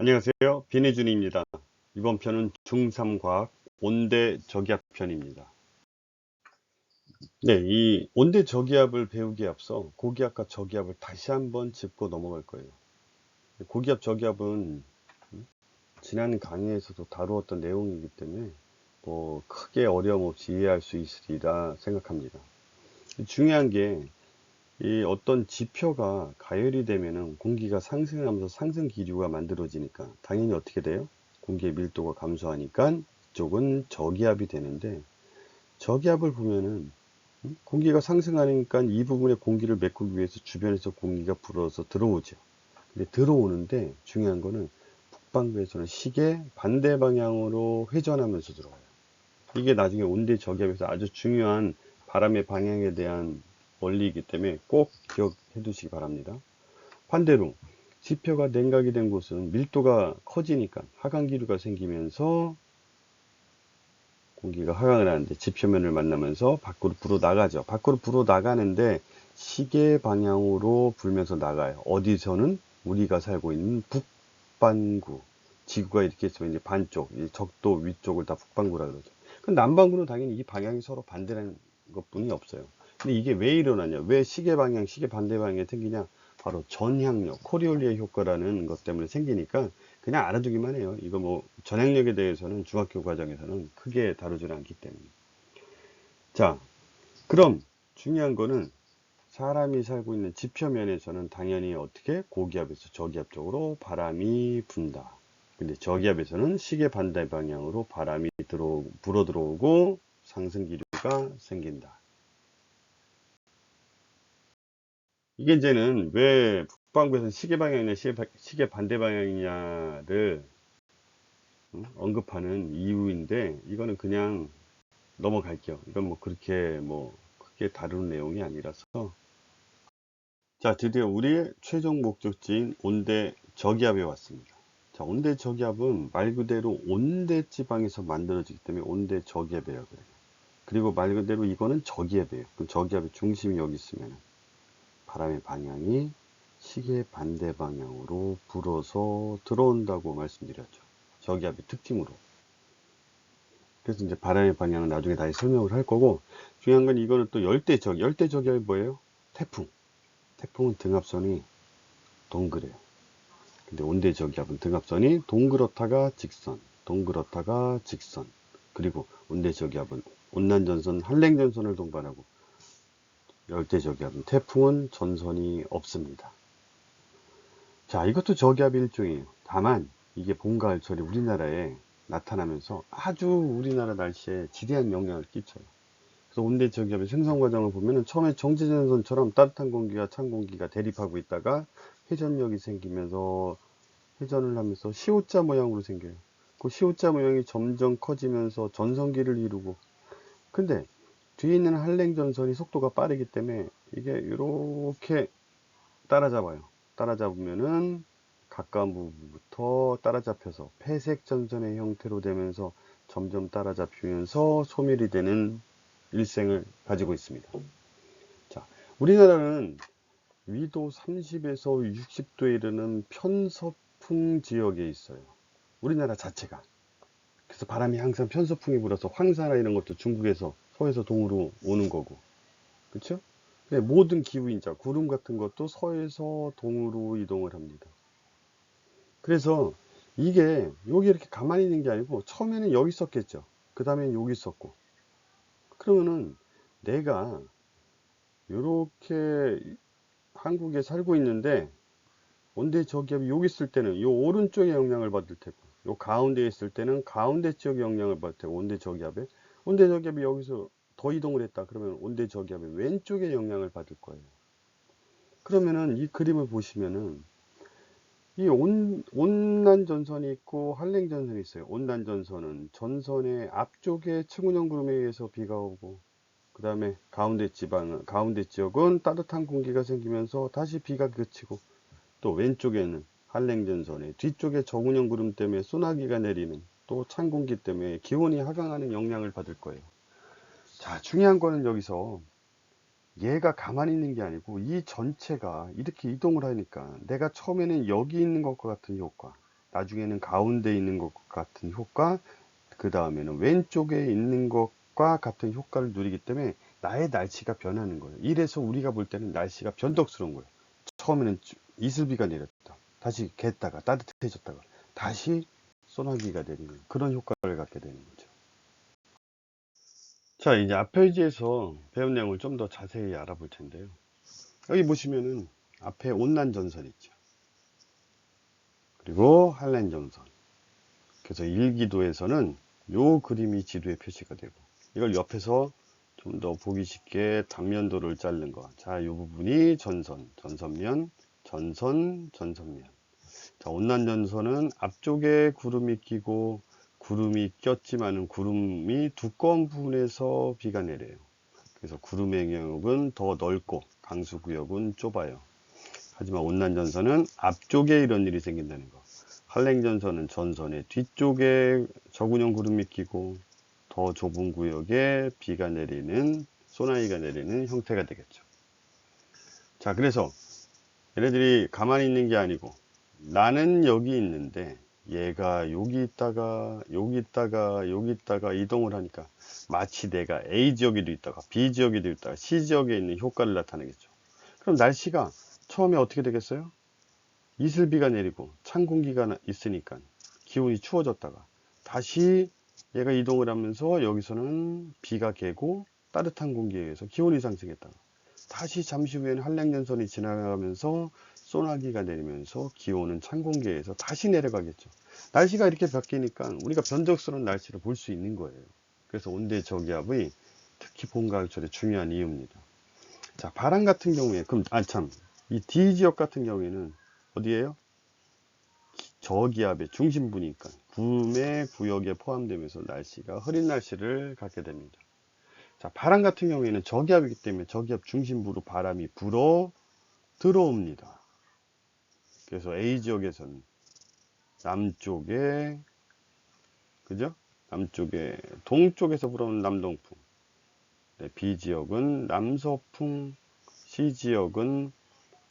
안녕하세요. 비내준입니다. 이번 편은 중3과학 온대저기압 편입니다. 네, 이 온대저기압을 배우기에 앞서 고기압과 저기압을 다시 한번 짚고 넘어갈 거예요. 고기압, 저기압은 지난 강의에서도 다루었던 내용이기 때문에 크게 어려움 없이 이해할 수 있으리라 생각합니다. 중요한 게 이 어떤 지표가 가열이 되면은 공기가 상승하면서 상승 기류가 만들어지니까 당연히 어떻게 돼요? 공기의 밀도가 감소하니까 이쪽은 저기압이 되는데, 저기압을 보면은 공기가 상승하니까 이 부분에 공기를 메꾸기 위해서 주변에서 공기가 불어서 들어오죠. 근데 들어오는데 중요한 거는 북반구에서는 시계 반대 방향으로 회전하면서 들어와요. 이게 나중에 온대 저기압에서 아주 중요한 바람의 방향에 대한 원리이기 때문에 꼭 기억해 두시기 바랍니다. 반대로 지표가 냉각이 된 곳은 밀도가 커지니까 하강 기류가 생기면서 공기가 하강을 하는데 지표면을 만나면서 밖으로 불어 나가죠. 밖으로 불어 나가는데 시계 방향으로 불면서 나가요. 어디서는 우리가 살고 있는 북반구, 지구가 이렇게 있으면 이제 반쪽, 적도 위쪽을 다 북반구라 그러죠. 그럼 남반구는 당연히 이 방향이 서로 반대라는 것뿐이 없어요. 근데 이게 왜 일어나냐? 왜 시계 방향, 시계 반대 방향이 생기냐? 바로 전향력, 코리올리의 효과라는 것 때문에 생기니까 그냥 알아두기만 해요. 이거 전향력에 대해서는 중학교 과정에서는 크게 다루지는 않기 때문에. 자, 그럼 중요한 거는 사람이 살고 있는 지표면에서는 당연히 어떻게 고기압에서 저기압 쪽으로 바람이 분다. 근데 저기압에서는 시계 반대 방향으로 바람이 불어 들어오고 상승 기류가 생긴다. 이게 이제는 왜 북반구에서는 시계 방향이냐 시계 반대 방향이냐를 언급하는 이유인데, 이거는 그냥 넘어갈게요. 이건 그렇게 크게 다루는 내용이 아니라서. 자, 드디어 우리의 최종 목적지인 온대 저기압에 왔습니다. 자, 온대 저기압은 말 그대로 온대 지방에서 만들어지기 때문에 온대 저기압이라고 그래요. 그리고 말 그대로 이거는 저기압이에요. 그럼 저기압의 중심이 여기 있으면 바람의 방향이 시계 반대 방향으로 불어서 들어온다고 말씀드렸죠. 저기압의 특징으로. 그래서 이제 바람의 방향은 나중에 다시 설명을 할 거고, 중요한 건 이거는 또 열대저기압이 뭐예요? 태풍. 태풍은 등압선이 동그래요. 근데 온대저기압은 등압선이 동그렇다가 직선, 동그렇다가 직선. 그리고 온대저기압은 온난전선, 한랭전선을 동반하고, 열대저기압은 태풍은 전선이 없습니다. 자, 이것도 저기압의 일종이에요. 다만 이게 봄, 가을철에 우리나라에 나타나면서 아주 우리나라 날씨에 지대한 영향을 끼쳐요. 그래서 온대 저기압의 생성 과정을 보면은 처음에 정지전선처럼 따뜻한 공기와 찬 공기가 대립하고 있다가 회전력이 생기면서 회전을 하면서 시옷자 모양으로 생겨요. 그 시옷자 모양이 점점 커지면서 전성기를 이루고, 근데 뒤에 있는 한랭전선이 속도가 빠르기 때문에 이게 이렇게 따라잡아요. 따라잡으면은 가까운 부분부터 따라잡혀서 회색 전선의 형태로 되면서 점점 따라잡히면서 소멸이 되는 일생을 가지고 있습니다. 자, 우리나라는 위도 30에서 60도에 이르는 편서풍 지역에 있어요. 우리나라 자체가. 그래서 바람이 항상 편서풍이 불어서 황사나 이런 것도 중국에서 서에서 동으로 오는 거고. 그렇죠? 모든 기후인자, 구름 같은 것도 서에서 동으로 이동을 합니다. 그래서 이게 여기 이렇게 가만히 있는 게 아니고 처음에는 여기 있었겠죠. 그 다음엔 여기 있었고. 그러면은 내가 이렇게 한국에 살고 있는데 온대 저기압이 여기 있을 때는 이 오른쪽에 영향을 받을 테고, 요 가운데에 있을 때는 가운데 지역에 영향을 받을 테고, 온대 저기압이 여기서 더 이동을 했다 그러면 온대 저기압이 왼쪽에 영향을 받을 거예요. 그러면은 이 그림을 보시면은 이 온난 전선이 있고 한랭 전선이 있어요. 온난 전선은 전선의 앞쪽에 층운형 구름에 의해서 비가 오고, 그 다음에 가운데 지역은 따뜻한 공기가 생기면서 다시 비가 그치고, 또 왼쪽에는 한랭 전선의 뒤쪽에 저운형 구름 때문에 소나기가 내리는, 또 찬 공기 때문에 기온이 하강하는 영향을 받을 거예요. 자, 중요한 거는 여기서 얘가 가만히 있는 게 아니고 이 전체가 이렇게 이동을 하니까 내가 처음에는 여기 있는 것과 같은 효과, 나중에는 가운데 있는 것 같은 효과, 그 다음에는 왼쪽에 있는 것과 같은 효과를 누리기 때문에 나의 날씨가 변하는 거예요. 이래서 우리가 볼 때는 날씨가 변덕스러운 거예요. 처음에는 이슬비가 내렸다, 다시 갰다가 따뜻해졌다가 다시 소나기가 내리는 그런 효과를 갖게 되는 거죠. 자, 이제 앞 페이지에서 배운 내용을 좀 더 자세히 알아볼 텐데요. 여기 보시면은 앞에 온난전선 있죠. 그리고 한랭전선. 그래서 일기도에서는 요 그림이 지도에 표시가 되고, 이걸 옆에서 좀 더 보기 쉽게 단면도를 자른 거. 자, 요 부분이 전선, 전선면, 전선, 전선면. 자, 온난전선은 앞쪽에 구름이 끼고, 구름이 꼈지만은 구름이 두꺼운 부분에서 비가 내려요. 그래서 구름의 영역은 더 넓고 강수구역은 좁아요. 하지만 온난전선은 앞쪽에 이런 일이 생긴다는 거. 한랭전선은 전선의 뒤쪽에 저군형 구름이 끼고 더 좁은 구역에 비가 내리는, 소나기가 내리는 형태가 되겠죠. 자, 그래서 얘네들이 가만히 있는 게 아니고 나는 여기 있는데 얘가 여기 있다가 여기 있다가 여기 있다가 이동을 하니까 마치 내가 A 지역에도 있다가 B 지역에도 있다가 C 지역에 있는 효과를 나타내겠죠. 그럼 날씨가 처음에 어떻게 되겠어요? 이슬비가 내리고 찬 공기가 있으니까 기온이 추워졌다가 다시 얘가 이동을 하면서 여기서는 비가 개고 따뜻한 공기에 의해서 기온이 상승했다가 다시 잠시 후에는 한랭전선이 지나가면서 소나기가 내리면서 기온은 찬 공기에 의해서 다시 내려가겠죠. 날씨가 이렇게 바뀌니까 우리가 변덕스러운 날씨를 볼 수 있는 거예요. 그래서 온대 저기압이 특히 봄, 가을철에 중요한 이유입니다. 자, 바람 같은 경우에, 그럼, 이 D 지역 같은 경우에는 어디예요? 저기압의 중심부니까 구름의 구역에 포함되면서 날씨가 흐린 날씨를 갖게 됩니다. 자, 바람 같은 경우에는 저기압이기 때문에 저기압 중심부로 바람이 불어 들어옵니다. 그래서 A 지역에서는 남쪽에, 그죠? 남쪽에 동쪽에서 불어오는 남동풍, 네, B 지역은 남서풍, C 지역은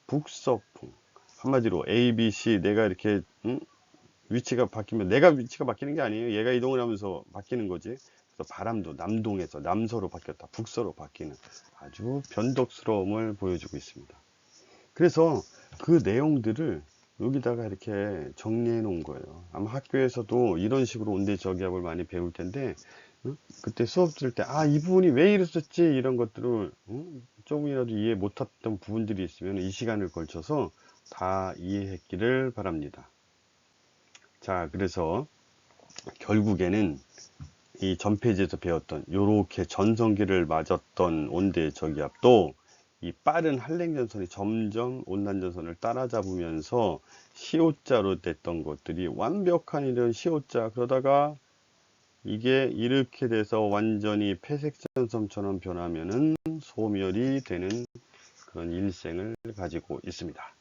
북서풍. 한마디로 A, B, C 내가 이렇게 위치가 바뀌면 내가 위치가 바뀌는 게 아니에요. 얘가 이동을 하면서 바뀌는 거지. 그래서 바람도 남동에서 남서로 바뀌었다 북서로 바뀌는 아주 변덕스러움을 보여주고 있습니다. 그래서 그 내용들을 여기다가 이렇게 정리해 놓은 거예요. 아마 학교에서도 이런 식으로 온대저기압을 많이 배울 텐데 그때 수업 들을 때 이 부분이 왜 이랬었지 이런 것들을 조금이라도 이해 못했던 부분들이 있으면 이 시간을 걸쳐서 다 이해했기를 바랍니다. 자, 그래서 결국에는 이 전 페이지에서 배웠던 요렇게 전성기를 맞았던 온대 저기압도 이 빠른 한랭전선이 점점 온난전선을 따라잡으면서 시옷자로 됐던 것들이 완벽한 이런 시옷자, 그러다가 이게 이렇게 돼서 완전히 폐색전선처럼 변하면은 소멸이 되는 그런 일생을 가지고 있습니다.